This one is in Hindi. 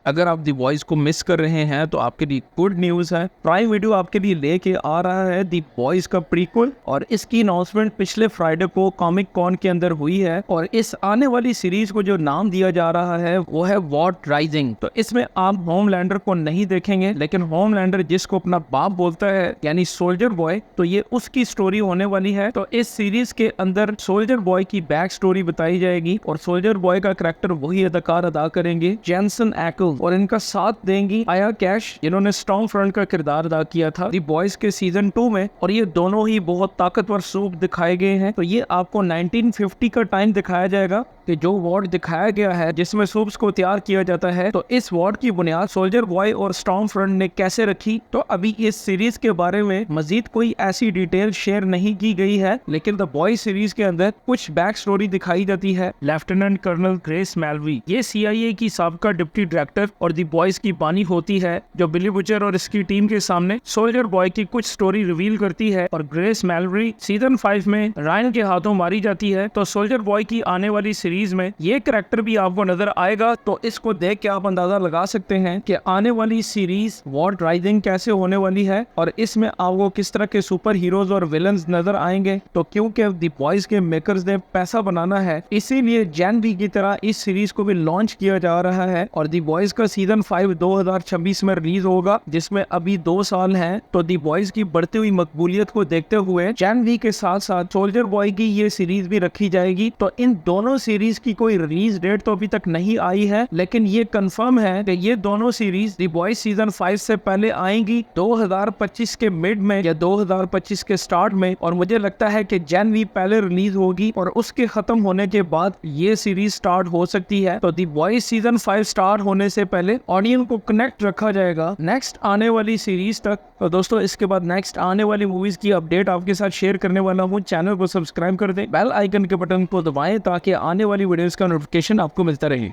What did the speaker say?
अगर आप द वॉइस को मिस कर रहे हैं तो आपके लिए गुड न्यूज़ है। प्राइम वीडियो आपके लिए लेके आ रहा है द वॉइस का प्रीक्वल, और इसकी अनाउंसमेंट पिछले फ्राइडे को कॉमिक कॉन के अंदर हुई है। और इस आने वाली सीरीज को जो नाम दिया जा रहा है वो है वॉट राइजिंग। तो इसमें आप होमलैंडर को नहीं देखेंगे, लेकिन होमलैंडर जिसको अपना बाप बोलता है यानी सोल्जर बॉय, तो ये उसकी स्टोरी होने वाली है। तो इस सीरीज के अंदर सोल्जर बॉय की बैक स्टोरी बताई जाएगी और सोल्जर बॉय का कैरेक्टर वही अदाकार अदा करेंगे जेनसन एक्ल, और इनका साथ देंगी आया कैश, जिन्होंने स्टॉर्म फ्रंट का किरदार अदा किया था दी बॉयज के सीजन 2 में। और ये दोनों ही बहुत ताकतवर सूप दिखाए गए हैं। तो ये आपको 1950 का टाइम दिखाया जाएगा कि जो वार्ड दिखाया गया है जिसमें सूप्स को तैयार किया जाता है। तो इस वार्ड की बुनियाद सोल्जर बॉय और स्टॉर्म फ्रंट ने कैसे रखी, तो अभी इस सीरीज के बारे में मजीद कोई ऐसी डिटेल शेयर नहीं की गई है, लेकिन द बॉय सीरीज के अंदर कुछ बैक स्टोरी दिखाई जाती है। लेफ्टिनेंट कर्नल ग्रेस मैलवी, ये CIA की साबका डिप्टी डायरेक्टर और दी बॉयज की बानी होती है, जो बिली बुचर और इसकी टीम के सामने सोल्जर बॉय की कुछ स्टोरी रिवील करती है। और ग्रेस मैलरी सीजन 5 में रायन के हाथों मारी जाती है। तो सोल्जर बॉय की आने वाली सीरीज में ये कैरेक्टर भी आपको नजर आएगा। तो इसको देख के आप अंदाजा लगा सकते हैं कि आने वाली सीरीज वॉट राइजिंग कैसे होने वाली है, और इसमें आपको किस तरह के सुपर हीरोज और विलन्स नजर आएंगे। तो क्योंकि दी बॉयज के मेकर्स ने पैसा बनाना है, इसीलिए जैन बी की तरह इस सीरीज को भी लॉन्च किया जा रहा है। और दी बॉयज का सीजन 5 2026 में रिलीज होगा, जिसमें अभी 2 साल हैं। तो दी बॉयज की बढ़ती हुई मकबूलियत को देखते हुए जैन वी के साथ साथ सोल्जर बॉय की ये सीरीज भी रखी जाएगी। तो इन दोनों सीरीज की कोई रिलीज डेट तो अभी तक नहीं आई है, लेकिन ये कंफर्म है कि ये दोनों सीरीज दी बॉयज सीजन 5 से पहले आएंगी 2025 के मिड में या 2025 के स्टार्ट में। और मुझे लगता है कि जैन वी पहले रिलीज होगी और उसके खत्म होने के बाद ये सीरीज स्टार्ट हो सकती है। तो दी बॉयज सीजन 5 स्टार्ट होने से पहले ऑडियंस को कनेक्ट रखा जाएगा नेक्स्ट आने वाली सीरीज तक। तो दोस्तों, इसके बाद नेक्स्ट आने वाली मूवीज की अपडेट आपके साथ शेयर करने वाला हूँ। चैनल को सब्सक्राइब कर दें, बेल आइकन के बटन को दबाएं ताकि आने वाली वीडियोस का नोटिफिकेशन आपको मिलता रहे।